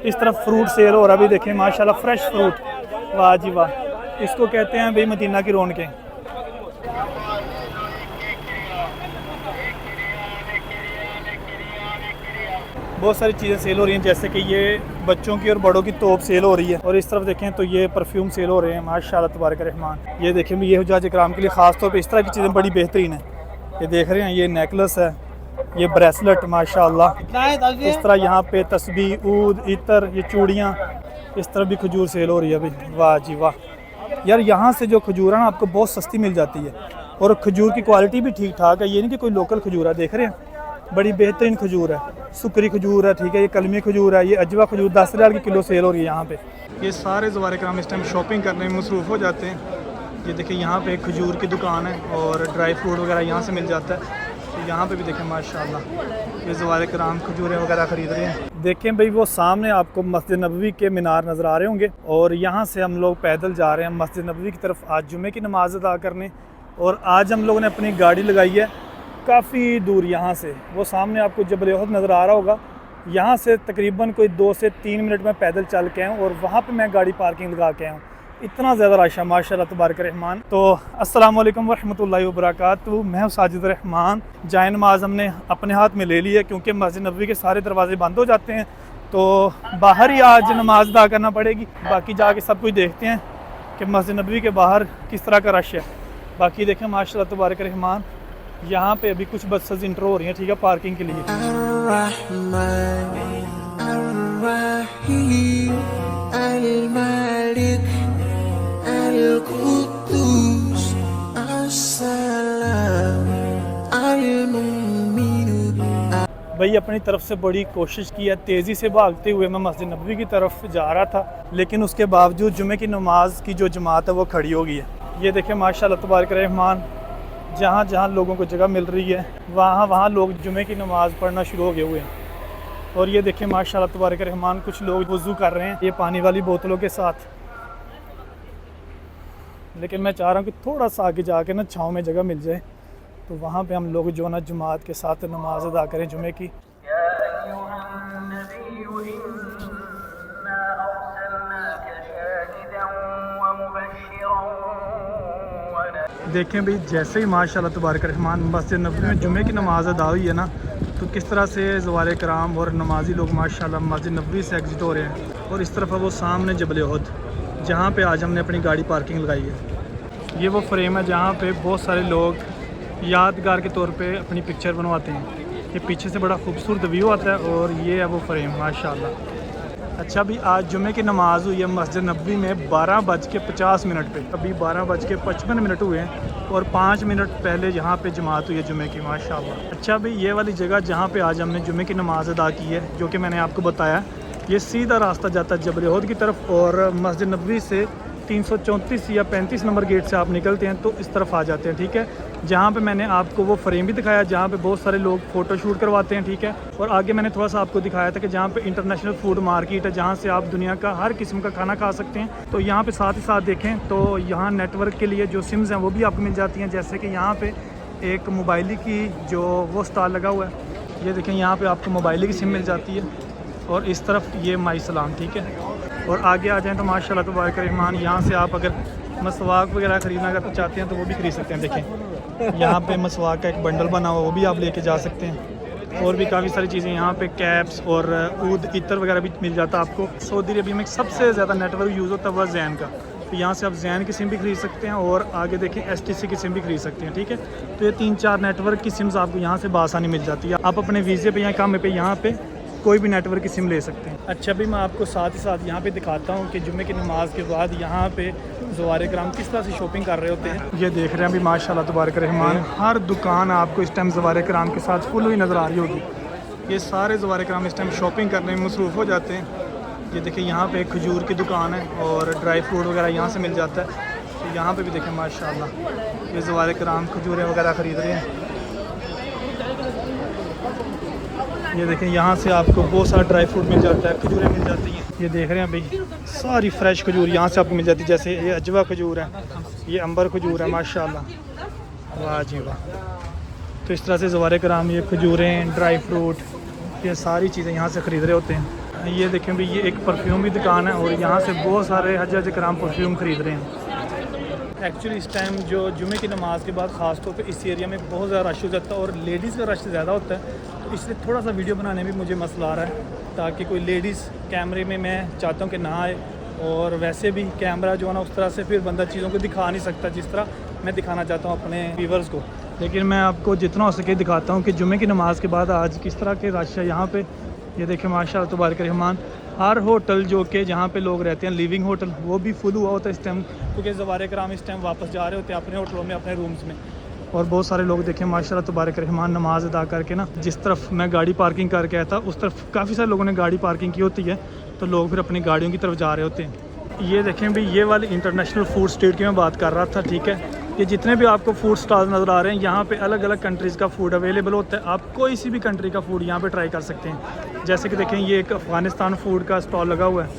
इस तरफ fruit cell हो रहा है, अभी देखें माशाल्लाह फ्रेश फ्रूट, वाह जी वाह, इसको कहते हैं भाई मदीना की रौनकें। बहुत सारी चीज़ें सेल हो रही हैं, जैसे कि ये बच्चों की और बड़ों की तोप सेल हो रही है, और इस तरफ देखें तो ये परफ्यूम सेल हो रहे हैं माशाल्लाह तबारक रहमान। ये देखें ये हुज्जाज इकराम के लिए ख़ास तौर पे इस तरह की चीज़ें बड़ी बेहतरीन है। ये देख रहे हैं, ये नेकलेस है, ये ब्रेसलेट माशाल्लाह, इस तरह यहाँ पे तस्बीह, ऊद, इतर, ये चूड़ियाँ, इस तरफ भी खजूर सेल हो रही है अभी। वाह जी वाह यार, यहाँ से जो खजूर है ना आपको बहुत सस्ती मिल जाती है, और खजूर की क्वालिटी भी ठीक ठाक है, ये नहीं कि कोई लोकल खजूर है। देख रहे हैं बड़ी बेहतरीन खजूर है, सुकरी खजूर है, ठीक है, ये कलमी खजूर है, ये अजवा खजूर 10 रियाल की किलो सेल हो रही है यहाँ पे। ये सारे ज़वारे कराम इस टाइम शॉपिंग करने में मसरूफ़ हो जाते हैं। ये देखिए यहाँ पे एक खजूर की दुकान है और ड्राई फ्रूट वगैरह यहाँ से मिल जाता है। तो यहाँ पे भी देखें माशाल्लाह ये ज़वारे कराम खजूरें वगैरह ख़रीद रहे हैं। देखें भाई वो सामने आपको मस्जिद नबवी के मीनार नज़र आ रहे होंगे, और यहाँ से हम लोग पैदल जा रहे हैं मस्जिद नबवी की तरफ आज जुमे की नमाज़ अदा करने। और आज हम लोगों ने अपनी गाड़ी लगाई है काफ़ी दूर यहाँ से, वो सामने आपको जबल उहद नज़र आ रहा होगा, यहाँ से तकरीबन कोई 2 से 3 मिनट में पैदल चल के आऊँ, और वहाँ पे मैं गाड़ी पार्किंग लगा के आऊँ। इतना ज़्यादा रश है माशाल्लाह तबारक रहमान। तो अस्सलाम वालेकुम वरहमतुल्लाहि वबरकातुहू, मैं हूँ साजिद रहमान। जाए नमाज हमने अपने हाथ में ले ली है, क्योंकि मस्जिद नबवी के सारे दरवाजे बंद हो जाते हैं, तो बाहर ही आज नमाज अदा करना पड़ेगी। बाकी जाके सब कुछ देखते हैं कि मस्जिद नबवी के बाहर किस तरह का रश है। बाकी देखें माशाल्लाह तबारक रहमान, यहाँ पे अभी कुछ बसेस इंटर हो रही हैं, ठीक है, पार्किंग के लिए। भाई अपनी तरफ से बड़ी कोशिश की है, तेज़ी से भागते हुए मैं मस्जिद नबवी की तरफ जा रहा था, लेकिन उसके बावजूद जुमे की नमाज की जो जमात है वो खड़ी हो गई है। ये देखें माशाल्लाह तबारक रहमान, जहाँ जहाँ लोगों को जगह मिल रही है वहाँ वहाँ लोग जुमे की नमाज़ पढ़ना शुरू हो गए हुए हैं। और ये देखें माशाल्लाह तबारक रहमान, कुछ लोग वज़ू कर रहे हैं ये पानी वाली बोतलों के साथ, लेकिन मैं चाह रहा हूँ कि थोड़ा सा आगे जाके ना छाँव में जगह मिल जाए, तो वहाँ पे हम लोग जो ना जमात के साथ नमाज अदा करें जुमे की। देखें भाई जैसे ही माशाल्लाह तबारक रहमान मस्जिद नबवी में जुमे की नमाज अदा हुई है ना, तो किस तरह से ज़वारे कराम और नमाजी लोग माशाल्लाह मस्जिद नबवी से एग्जिट हो रहे हैं। और इस तरफ है वो सामने जबल उहद, जहाँ पे आज हमने अपनी गाड़ी पार्किंग लगाई है। ये वो फ्रेम है जहाँ पे बहुत सारे लोग यादगार के तौर पे अपनी पिक्चर बनवाते हैं। ये पीछे से बड़ा खूबसूरत व्यू आता है, और ये है वो फ्रेम माशाल्लाह। अच्छा भी आज जुमे की नमाज़ हुई है मस्जिद नबवी में 12:50 पे, अभी 12:55 हुए हैं, और 5 मिनट पहले यहाँ पे जमात हुई है जुमे की माशाल्लाह। अच्छा भाई ये वाली जगह जहाँ पे आज हमने जुमे की नमाज़ अदा की है, जो कि मैंने आपको बताया, ये सीधा रास्ता जाता है जबल उहद की तरफ, और मस्जिद नबवी से 334 या 35 नंबर गेट से आप निकलते हैं तो इस तरफ आ जाते हैं, ठीक है। जहाँ पे मैंने आपको वो फ्रेम भी दिखाया जहाँ पे बहुत सारे लोग फ़ोटो शूट करवाते हैं, ठीक है। और आगे मैंने थोड़ा सा आपको दिखाया था कि जहाँ पे इंटरनेशनल फूड मार्केट है, जहाँ से आप दुनिया का हर किस्म का खाना खा सकते हैं। तो यहाँ पे साथ ही साथ देखें तो यहाँ नेटवर्क के लिए जो सिम्स हैं वो भी आपको मिल जाती हैं, जैसे कि यहाँ पे एक मोबाइल की जो वो स्टॉल लगा हुआ है, ये देखें यहाँ पर आपको मोबाइल की सिम मिल जाती है, और इस तरफ ये माई सलाम, ठीक है। और आगे आ जाएँ तो माशाल्लाह तबारक रहमान, यहाँ से आप अगर मसवाक वगैरह ख़रीदना अगर चाहते हैं तो वो भी खरीद सकते हैं। देखें यहाँ पे मसवाक का एक बंडल बना हुआ, वो भी आप लेके जा सकते हैं। और भी काफ़ी सारी चीज़ें यहाँ पे कैप्स और ऊद इतर वगैरह भी मिल जाता है आपको। सऊदी अरबिया में सबसे ज़्यादा नेटवर्क यूज़ होता है वह जैन का, तो यहाँ से आप जैन की सिम भी खरीद सकते हैं, और आगे देखें STC की सिम भी खरीद सकते हैं, ठीक है। तो ये 3-4 नेटवर्क की सिम्स आपको यहाँ से बासानी मिल जाती है। आप अपने वीज़े पे या काम पे यहाँ पे कोई भी नेटवर्क की सिम ले सकते हैं। अच्छा भी मैं आपको साथ ही साथ यहाँ पे दिखाता हूँ कि जुमे की नमाज के बाद यहाँ पे ज़वारे कराम किस तरह से शॉपिंग कर रहे होते हैं। ये देख रहे हैं अभी माशाल्लाह तबारक रहमान, हर दुकान आपको इस टाइम ज़वारे कराम के साथ फुल हुई नज़र आ रही होगी। ये सारे ज़वारे कराम इस टाइम शॉपिंग करने में मसरूफ़ हो जाते हैं। ये देखिए यहाँ पे एक खजूर की दुकान है, और ड्राई फ्रूट वगैरह यहाँ से मिल जाता है। तो यहाँ पे भी देखें माशाल्लाह ये ज़वारे कराम खजूरें वगैरह ख़रीद रहे हैं। ये देखें यहाँ से आपको बहुत सारा ड्राई फ्रूट मिल जाता है, खजूरें मिल जाती हैं। ये देख रहे हैं भाई सारी फ्रेश खजूर यहाँ से आपको मिल जाती है, जैसे ये अजवा खजूर है, ये अंबर खजूर है माशाल्लाह, वाह जी वाह। तो इस तरह से ज़वारे कराम ये खजूरें, ड्राई फ्रूट, ये सारी चीज़ें यहाँ से ख़रीद रहे होते हैं। ये देखें भी, ये एक परफ्यूम की दुकान है और यहाँ से बहुत सारे हज कराम परफ्यूम ख़रीद रहे हैं। एक्चुअली इस टाइम जो जुमे की नमाज़ के बाद ख़ास तौर पे इस एरिया में बहुत ज़्यादा रश हो जाता है और लेडीज़ का रश ज़्यादा होता है, तो इसलिए थोड़ा सा वीडियो बनाने में मुझे मसला आ रहा है ताकि कोई लेडीज़ कैमरे में, मैं चाहता हूँ कि ना आए। और वैसे भी कैमरा जो है ना उस तरह से फिर बंदा चीज़ों को दिखा नहीं सकता जिस तरह मैं दिखाना चाहता हूँ अपने व्यूवर्स को। लेकिन मैं आपको जितना हो सके दिखाता हूँ कि जुमे की नमाज़ के बाद आज किस तरह के रश है यहाँ पे। ये देखें माशाअल्लाह तबारक रहमान, हर होटल जो कि जहाँ पे लोग रहते हैं, लिविंग होटल, वो भी फुल हुआ होता है इस टाइम, क्योंकि ज़वारे कराम इस टाइम वापस जा रहे होते हैं अपने होटलों में, अपने रूम्स में। और बहुत सारे लोग देखें माशाअल्लाह तबारक रहमान नमाज़ अदा करके ना, जिस तरफ मैं गाड़ी पार्किंग करके आया था उस तरफ काफ़ी सारे लोगों ने गाड़ी पार्किंग की होती है, तो लोग फिर अपनी गाड़ियों की तरफ जा रहे होते हैं। ये देखें भी, ये वाली इंटरनेशनल फूड स्ट्रीट की मैं बात कर रहा था, ठीक है। ये जितने भी आपको फूड स्टॉल नज़र आ रहे हैं, यहाँ पे अलग अलग कंट्रीज़ का फूड अवेलेबल होता है। आप कोई सी भी कंट्री का फूड यहाँ पे ट्राई कर सकते हैं। जैसे कि देखें, ये एक अफ़गानिस्तान फूड का स्टॉल लगा हुआ है।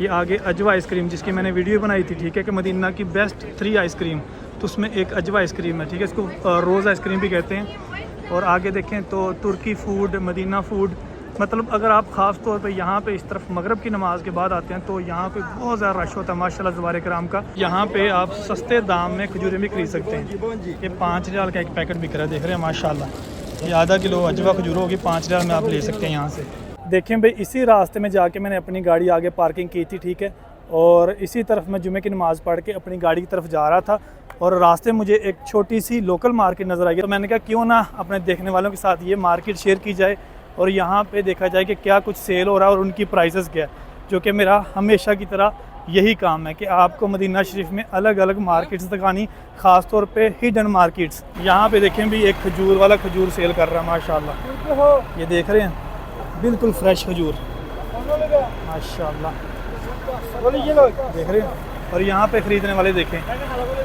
ये आगे अजवा आइसक्रीम, जिसकी मैंने वीडियो बनाई थी, ठीक है, कि मदीना की बेस्ट 3 आइसक्रीम, तो उसमें एक अजवा आइसक्रीम है, ठीक है। इसको रोज़ आइसक्रीम भी कहते हैं। और आगे देखें तो तुर्की फूड, मदीना फूड, मतलब अगर आप ख़ास तौर पे यहाँ पे इस तरफ मगरब की नमाज़ के बाद आते हैं तो यहाँ पे बहुत ज़्यादा रश होता है माशाल्लाह ज़वारे कराम का। यहाँ पे आप सस्ते दाम में खजूरें भी खरीद सकते हैं। ये 5 रियाल का एक पैकेट बिक रहा है, देख रहे हैं माशाल्लाह। ये आधा किलो अजवा खजूर होगी, 5 रियाल में आप ले सकते हैं यहाँ से। देखें भाई, इसी रास्ते में जाके मैंने अपनी गाड़ी आगे पार्किंग की थी, ठीक है। और इसी तरफ मैं जुमे की नमाज़ पढ़ के अपनी गाड़ी की तरफ जा रहा था और रास्ते में मुझे एक छोटी सी लोकल मार्केट नज़र आई, तो मैंने कहा क्यों ना अपने देखने वालों के साथ ये मार्केट शेयर की जाए और यहाँ पे देखा जाए कि क्या कुछ सेल हो रहा है और उनकी प्राइसेस क्या है, जो कि मेरा हमेशा की तरह यही काम है कि आपको मदीना शरीफ में अलग अलग मार्केट्स दिखानी, ख़ास तौर पे हिडन मार्केट्स। यहाँ पे देखें भी, एक खजूर वाला खजूर सेल कर रहा है माशाल्लाह। ये देख रहे हैं, बिल्कुल फ्रेश खजूर माशाल्लाह, देख रहे हैं। और यहाँ पे ख़रीदने वाले देखें,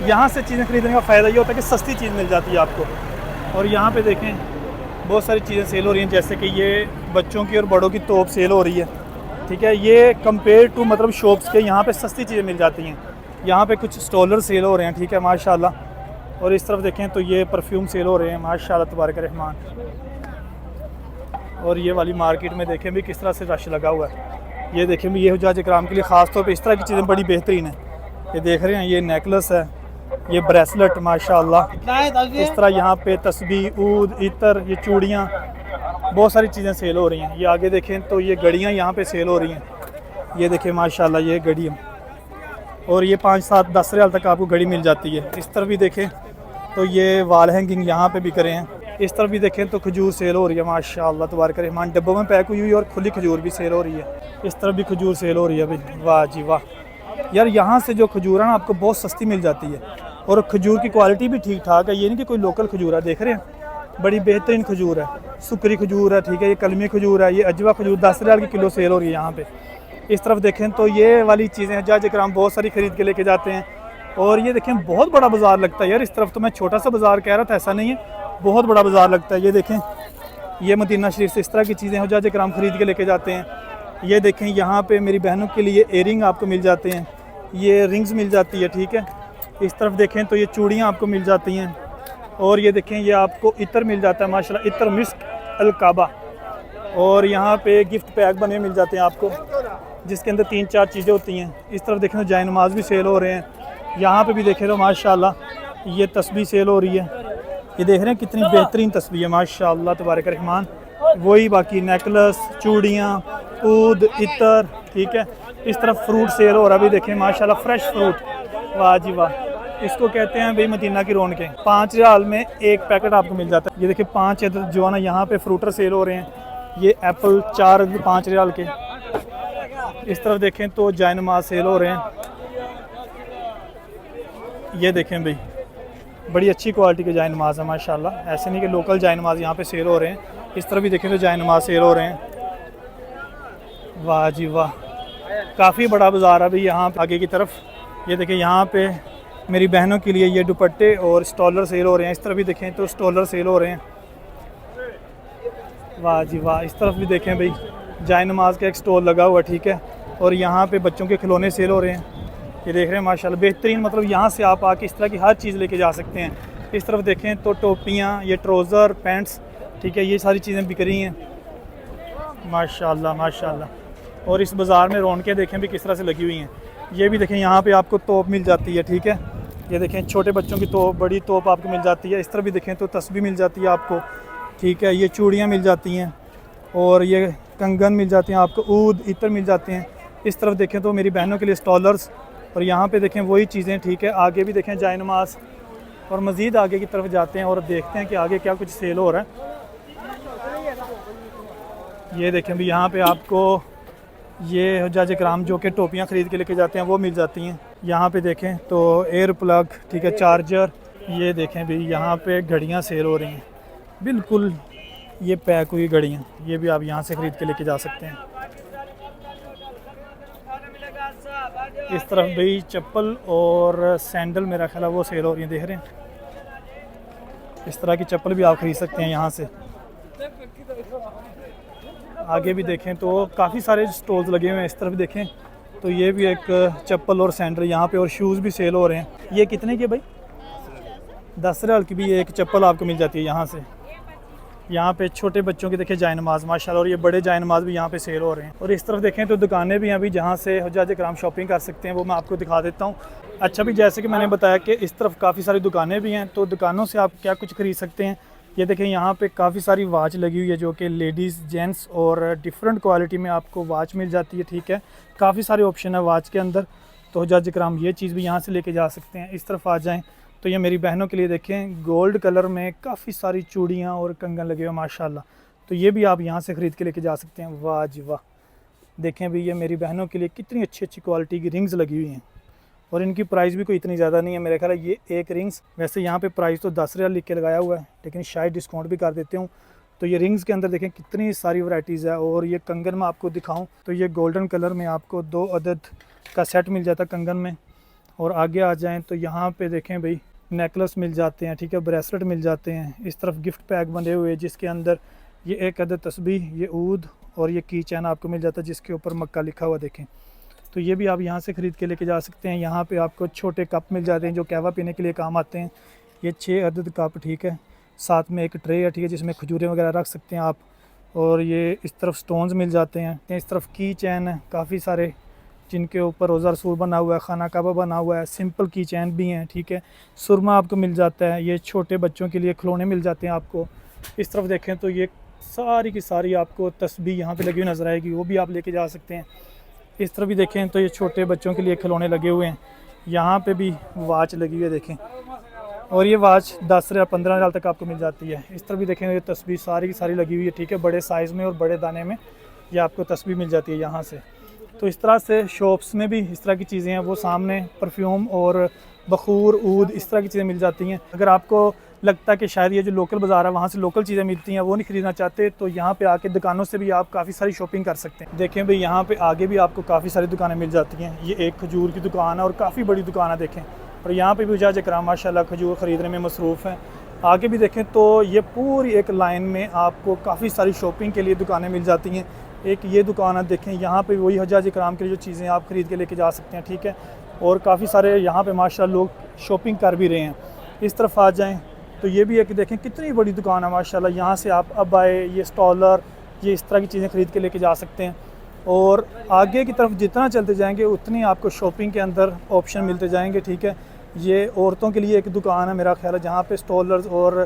यहाँ से चीज़ें ख़रीदने का फ़ायदा ये होता है कि सस्ती चीज़ मिल जाती है आपको। और यहाँ पे देखें बहुत सारी चीज़ें सेल हो रही हैं, जैसे कि ये बच्चों की और बड़ों की तोप सेल हो रही है, ठीक है। ये कंपेयर टू मतलब शॉप्स के यहाँ पे सस्ती चीज़ें मिल जाती हैं। यहाँ पे कुछ स्टॉलर सेल हो रहे हैं, ठीक है माशाल्लाह। और इस तरफ देखें तो ये परफ्यूम सेल हो रहे हैं माशाल्लाह तबारक रहमान। और ये वाली मार्केट में देखें भी किस तरह से रश लगा हुआ है। ये देखें भी, ये हुज्जाज इकराम के लिए ख़ास तौर पर इस तरह की चीज़ें बड़ी बेहतरीन है। ये देख रहे हैं, ये नेकलेस है, ये ब्रेसलेट माशाल्लाह, इस तरह यहाँ पे तस्बीह, ऊद, इतर, ये चूड़ियाँ, बहुत सारी चीज़ें सेल हो रही हैं। ये आगे देखें तो ये घड़ियाँ यहाँ पे सेल हो रही हैं। ये देखें माशाल्लाह, ये घड़ियाँ, और ये 5, 7, 10 रियाल तक आपको घड़ी मिल जाती है। इस तरफ भी देखें तो ये वाल हैंगिंग यहाँ पे भी करे हैं। इस तरफ भी देखें तो खजूर सेल हो रही है माशाल्लाह तबारक रहमान, डब्बों में पैक हुई हुई और खुली खजूर भी सेल हो रही है। इस तरफ भी खजूर सेल हो रही है भाई, वाह जी वाह यार। यहाँ से जो खजूर है ना आपको बहुत सस्ती मिल जाती है और खजूर की क्वालिटी भी ठीक ठाक है। ये नहीं कि कोई लोकल खजूर है, देख रहे हैं, बड़ी बेहतरीन खजूर है, सुकरी खजूर है, ठीक है। ये कलमी खजूर है, ये अजवा खजूर 10 रियाल की किलो सेल हो रही है यहाँ पे। इस तरफ देखें तो ये वाली चीज़ें हज्जाज इकराम बहुत सारी ख़रीद के लेके जाते हैं। और ये देखें बहुत बड़ा बाज़ार लगता है यार। इस तरफ तो मैं छोटा सा बाज़ार कह रहा था, ऐसा नहीं है, बहुत बड़ा बाज़ार लगता है। ये देखें, ये मदीना शरीफ से इस तरह की चीज़ें हज्जाज इकराम ख़रीद के लेके जाते हैं। ये देखें, यहाँ पे मेरी बहनों के लिए एयरिंग आपको मिल जाते हैं, ये रिंग्स मिल जाती है, ठीक है। इस तरफ देखें तो ये चूड़ियाँ आपको मिल जाती हैं। और ये देखें, ये आपको इतर मिल जाता है माशाल्लाह, इतर मिस्क अल काबा। और यहाँ पे गिफ्ट पैक बने मिल जाते हैं आपको, जिसके अंदर 3-4 चीज़ें होती हैं। इस तरफ देखें तो जाय नमाज भी सेल हो रहे हैं। यहाँ पे भी देखें तो माशाल्लाह ये तस्बीह सेल हो रही है। ये देख रहे हैं कितनी बेहतरीन तस्बीह है माशाल्लाह तबारक रहमान। वही बाकी नेकलेस, चूड़ियाँ, ऊद, इतर, ठीक है। इस तरफ फ्रूट सेल हो रहा भी देखें माशाल्लाह, फ्रेश फ्रूट, वाह जी वाह। इसको कहते हैं भाई मदीना की रौनकें। 5 रियाल में एक पैकेट आपको मिल जाता है। ये देखिए 5 अदद जो है ना यहाँ पे फ्रूटर सेल हो रहे हैं। ये एप्पल 4 अदद 5 रियाल के। इस तरफ देखें तो जाय नमाज सेल हो रहे हैं। ये देखें भाई, बड़ी अच्छी क्वालिटी के जाय नमाज है माशाल्लाह, ऐसे नहीं कि लोकल जाय नमाज यहाँ पे सेल हो रहे हैं। इस तरफ भी देखें तो जाय नमाज सेल हो रहे हैं, वाह जी वाह। काफ़ी बड़ा बाज़ार है भाई यहाँ आगे की तरफ। ये देखें यहाँ पे मेरी बहनों के लिए ये दुपट्टे और स्टॉलर सेल हो रहे हैं। इस तरफ भी देखें तो स्टॉलर सेल हो रहे हैं, वाह जी वाह। इस तरफ भी देखें भाई, जाय नमाज का एक स्टॉल लगा हुआ, ठीक है। और यहाँ पे बच्चों के खिलौने सेल हो रहे हैं। ये देख रहे हैं माशाल्लाह बेहतरीन, मतलब यहाँ से आप आके इस तरह की हर चीज़ लेके जा सकते हैं। इस तरफ देखें तो टोपियाँ, ये ट्राउज़र, पैंट्स, ठीक है, ये सारी चीज़ें बिक रही हैं माशाल्लाह माशाल्लाह। और इस बाज़ार में रौनकें देखें भी किस तरह से लगी हुई हैं। ये भी देखें यहाँ पे आपको तोप मिल जाती है, ठीक है। ये देखें छोटे बच्चों की तोप, बड़ी तोप आपको मिल जाती है। इस तरह भी देखें तो तस्बीह मिल जाती है आपको, ठीक है। ये चूड़ियाँ मिल जाती हैं और ये कंगन मिल जाती हैं आपको, ऊद इत्र मिल जाते हैं। इस तरफ देखें तो मेरी बहनों के लिए स्टॉलर्स, और यहाँ पे देखें वही चीज़ें, ठीक है। आगे भी देखें जाए नमाज, और मज़ीद आगे की तरफ जाते हैं और देखते हैं कि आगे क्या कुछ सेल हो रहा है। ये देखें भी यहाँ पे आपको ये हुज्जाज इकराम जो कि टोपियाँ ख़रीद के लेके जाते हैं वो मिल जाती हैं। यहाँ पे देखें तो एयर प्लग, ठीक है, चार्जर। ये देखें भी यहाँ पे घड़ियाँ सेल हो रही हैं, बिल्कुल ये पैक हुई घड़ियाँ, ये भी आप यहाँ से ख़रीद के लेके जा सकते हैं। इस तरफ भी चप्पल और सैंडल मेरा ख्याल है वो सेल हो रही हैं, देख रहे हैं। इस तरह की चप्पल भी आप ख़रीद सकते हैं यहाँ से। आगे भी देखें तो काफ़ी सारे स्टॉल्स लगे हुए हैं। इस तरफ देखें तो ये भी एक चप्पल और सैंडल यहाँ पे, और शूज़ भी सेल हो रहे हैं। ये कितने के भाई? 10 रियाल की भी एक चप्पल आपको मिल जाती है यहाँ से। यहाँ पे छोटे बच्चों के देखें जाए नमाज माशाल्लाह, और ये बड़े जाए नमाज भी यहाँ पे सेल हो रहे हैं। और इस तरफ देखें तो दुकानें भी हैं अभी जहाँ से हुज्जाज इकराम शॉपिंग कर सकते हैं, वो मैं आपको दिखा देता हूँ। अच्छा भी जैसे कि मैंने बताया कि इस तरफ काफ़ी सारी दुकानें भी हैं, तो दुकानों से आप क्या कुछ खरीद सकते हैं। ये देखें यहाँ पे काफ़ी सारी वाच लगी हुई है जो कि लेडीज़ जेंट्स और डिफरेंट क्वालिटी में आपको वाच मिल जाती है, ठीक है। काफ़ी सारे ऑप्शन है वाच के अंदर, तो हुज्जाज इकराम ये चीज़ भी यहाँ से लेके जा सकते हैं। इस तरफ आ जाएँ तो ये मेरी बहनों के लिए देखें गोल्ड कलर में काफ़ी सारी चूड़ियाँ और कंगन लगे हुए माशाल्लाह, तो ये भी आप यहाँ से ख़रीद के लेके जा सकते हैं। वाह जी वाह, देखें भी ये मेरी बहनों के लिए कितनी अच्छी अच्छी क्वालिटी की रिंग्स लगी हुई हैं, और इनकी प्राइस भी कोई इतनी ज़्यादा नहीं है। मेरे ख्याल है ये एक रिंग्स, वैसे यहाँ पे प्राइस तो 10 रियाल लिख के लगाया हुआ है, लेकिन शायद डिस्काउंट भी कर देते हूँ। तो ये रिंग्स के अंदर देखें कितनी सारी वैराइटीज़ है। और ये कंगन में आपको दिखाऊँ तो ये गोल्डन कलर में आपको 2 अदद का सेट मिल जाता है कंगन में। और आगे आ जाएँ तो यहाँ पर देखें भाई नेकलेस मिल जाते हैं, ठीक है, ब्रेसलेट मिल जाते हैं। इस तरफ गिफ्ट पैक बने हुए जिसके अंदर ये एक अदद तस्बीह, ये ऊद और ये की चैन आपको मिल जाता है जिसके ऊपर मक्का लिखा हुआ देखें। तो ये भी आप यहाँ से ख़रीद के लेके जा सकते हैं। यहाँ पे आपको छोटे कप मिल जाते हैं जो कहवा पीने के लिए काम आते हैं। ये 6 अदद कप, ठीक है, साथ में एक ट्रे है, ठीक है, जिसमें खजूरें वगैरह रख सकते हैं आप। और ये इस तरफ स्टोन्स मिल जाते हैं। इस तरफ की चैन है काफ़ी सारे जिनके ऊपर रोज़ा रसूल बना हुआ है, खाना काबा बना हुआ है। सिंपल की चैन भी हैं, ठीक है। सुरमा आपको मिल जाता है। ये छोटे बच्चों के लिए खिलौने मिल जाते हैं आपको। इस तरफ देखें तो ये सारी की सारी आपको तस्बीह यहाँ पे लगी हुई नज़र आएगी, वो भी आप लेके जा सकते हैं। इस तरफ भी देखें तो ये छोटे बच्चों के लिए खिलौने लगे हुए हैं। यहाँ पे भी वाच लगी हुई है देखें, और ये वाच 10 या 15 रियाल तक आपको मिल जाती है। इस तरफ भी देखें ये तस्बीह सारी की सारी लगी हुई है, ठीक है, बड़े साइज़ में और बड़े दाने में ये आपको तस्बीह मिल जाती है यहाँ से। तो इस तरह से शॉप्स में भी इस तरह की चीज़ें हैं, वो सामने परफ्यूम और बखूर, ऊद, इस तरह की चीज़ें मिल जाती हैं। अगर आपको लगता है कि शायद ये जो लोकल बाज़ार है वहाँ से लोकल चीज़ें मिलती हैं वो नहीं ख़रीदना चाहते, तो यहाँ पे आके दुकानों से भी आप काफ़ी सारी शॉपिंग कर सकते हैं। देखें भाई यहाँ पे आगे भी आपको काफ़ी सारी दुकानें मिल जाती हैं। ये एक खजूर की दुकान है और काफ़ी बड़ी दुकान है देखें, और यहाँ पे भी हुज्जाज इकराम माशाल्लाह खजूर ख़रीदने में मसरूफ़ हैं। आगे भी देखें तो ये पूरी एक लाइन में आपको काफ़ी सारी शॉपिंग के लिए दुकानें मिल जाती हैं। एक ये दुकान है देखें, यहाँ पे वही हुज्जाज इकराम के लिए जो चीज़ें आप ख़रीद के लेके जा सकते हैं, ठीक है। और काफ़ी सारे यहाँ पे माशाल्लाह लोग शॉपिंग कर भी रहे हैं। इस तरफ आ जाएं तो ये भी एक देखें कितनी बड़ी दुकान है माशाल्लाह। यहाँ से आप अबाए, ये स्टॉलर, ये इस तरह की चीज़ें ख़रीद के लेके जा सकते हैं। और आगे की तरफ जितना चलते जाएंगे उतनी आपको शॉपिंग के अंदर ऑप्शन मिलते जाएंगे, ठीक है। ये औरतों के लिए एक दुकान है मेरा ख्याल है जहाँ पे स्टॉलर्स और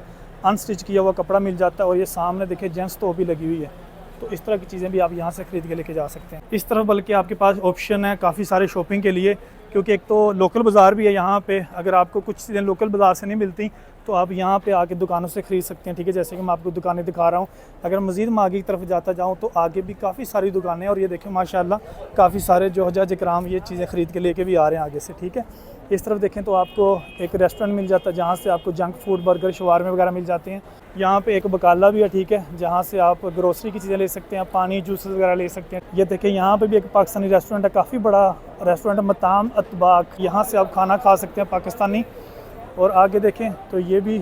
अनस्टिच किया हुआ कपड़ा मिल जाता है। और ये सामने देखिए जेंट्स तो भी लगी हुई है, तो इस तरह की चीज़ें भी आप यहाँ से ख़रीद के लेके जा सकते हैं। इस तरफ बल्कि आपके पास ऑप्शन है काफ़ी सारे शॉपिंग के लिए, क्योंकि एक तो लोकल बाज़ार भी है यहाँ पे। अगर आपको कुछ चीज़ें लोकल बाज़ार से नहीं मिलती तो आप यहाँ पे आके दुकानों से ख़रीद सकते हैं, ठीक है। जैसे कि मैं आपको दुकानें दिखा रहा हूँ। अगर मज़ीद मैं आगे की तरफ जाता जाऊँ तो आगे भी काफ़ी सारी दुकानें हैं, और ये देखें माशाल्लाह काफ़ी सारे जो हुज्जाज इकराम ये चीज़ें ख़रीद के लेके भी आ रहे हैं आगे से, ठीक है। इस तरफ देखें तो आपको एक रेस्टोरेंट मिल जाता है जहाँ से आपको जंक फूड, बर्गर, शवारमे वगैरह मिल जाते हैं। यहाँ पे एक बकाला भी है, ठीक है, जहाँ से आप ग्रोसरी की चीज़ें ले सकते हैं, पानी, जूसेस वगैरह ले सकते हैं। ये देखें यहाँ पे भी एक पाकिस्तानी रेस्टोरेंट है, काफ़ी बड़ा रेस्टोरेंट है, मताम अतबाक, यहाँ से आप खाना खा सकते हैं पाकिस्तानी। और आगे देखें तो ये भी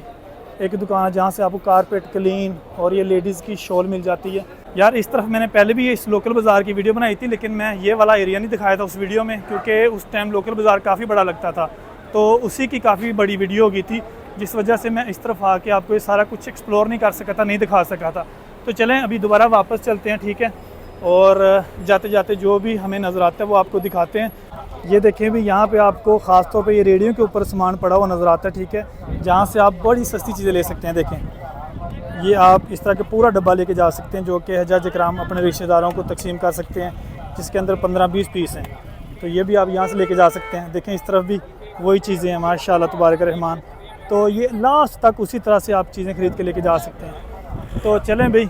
एक दुकान है जहाँ से आपको कारपेट, क्लीन और ये लेडीज़ की शॉल मिल जाती है। यार इस तरफ मैंने पहले भी इस लोकल बाज़ार की वीडियो बनाई थी, लेकिन मैं ये वाला एरिया नहीं दिखाया था उस वीडियो में, क्योंकि उस टाइम लोकल बाज़ार काफ़ी बड़ा लगता था, तो उसी की काफ़ी बड़ी वीडियो हो गई थी, जिस वजह से मैं इस तरफ आके आपको ये सारा कुछ एक्सप्लोर नहीं कर सका था, नहीं दिखा सका था। तो चलें अभी दोबारा वापस चलते हैं, ठीक है। और जाते जाते जो भी हमें नज़र आता है वो आपको दिखाते हैं। ये देखें भी यहाँ पे आपको ख़ास तौर पे ये रेडियो के ऊपर सामान पड़ा हुआ नज़र आता है, ठीक है, जहाँ से आप बड़ी सस्ती चीज़ें ले सकते हैं। देखें ये आप इस तरह के पूरा डब्बा लेके जा सकते हैं जो कि हज्जाज इकराम अपने रिश्तेदारों को तकसीम कर सकते हैं, जिसके अंदर 15-20 पीस हैं। तो ये भी आप यहाँ से लेके जा सकते हैं। देखें इस तरफ भी वही चीज़ें हैं, माशाल्लाह तबारक रहमान। तो ये लास्ट तक उसी तरह से आप चीज़ें ख़रीद के लेके जा सकते हैं। तो चलें भाई,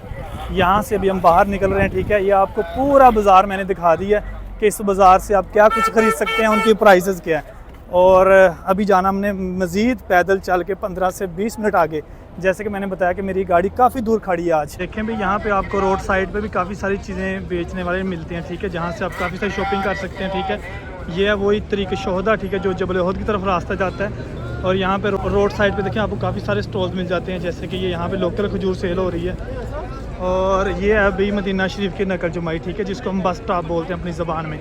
यहाँ से अभी हम बाहर निकल रहे हैं, ठीक है। ये आपको पूरा बाज़ार मैंने दिखा दिया है कि इस बाज़ार से आप क्या कुछ ख़रीद सकते हैं, उनकी प्राइसेस क्या है। और अभी जाना हमने मज़ीद पैदल चल के 15 से 20 मिनट आगे, जैसे कि मैंने बताया कि मेरी गाड़ी काफ़ी दूर खड़ी है आज। देखें भाई यहाँ पे आपको रोड साइड पे भी काफ़ी सारी चीज़ें बेचने वाले मिलते हैं, ठीक है, जहाँ से आप काफ़ी सारी शॉपिंग कर सकते हैं, ठीक है। ये है वही तरीक़े शोहदा, ठीक है, जो जबल उहद की तरफ रास्ता जाता है। और यहाँ पे रोड साइड पे देखें आपको काफ़ी सारे स्टॉल्स मिल जाते हैं, जैसे कि ये यहाँ पे लोकल खजूर सेल हो रही है। और ये है भाई मदीना शरीफ की नकल जुमाई, ठीक है, जिसको हम बस स्टॉप बोलते हैं अपनी ज़बान में।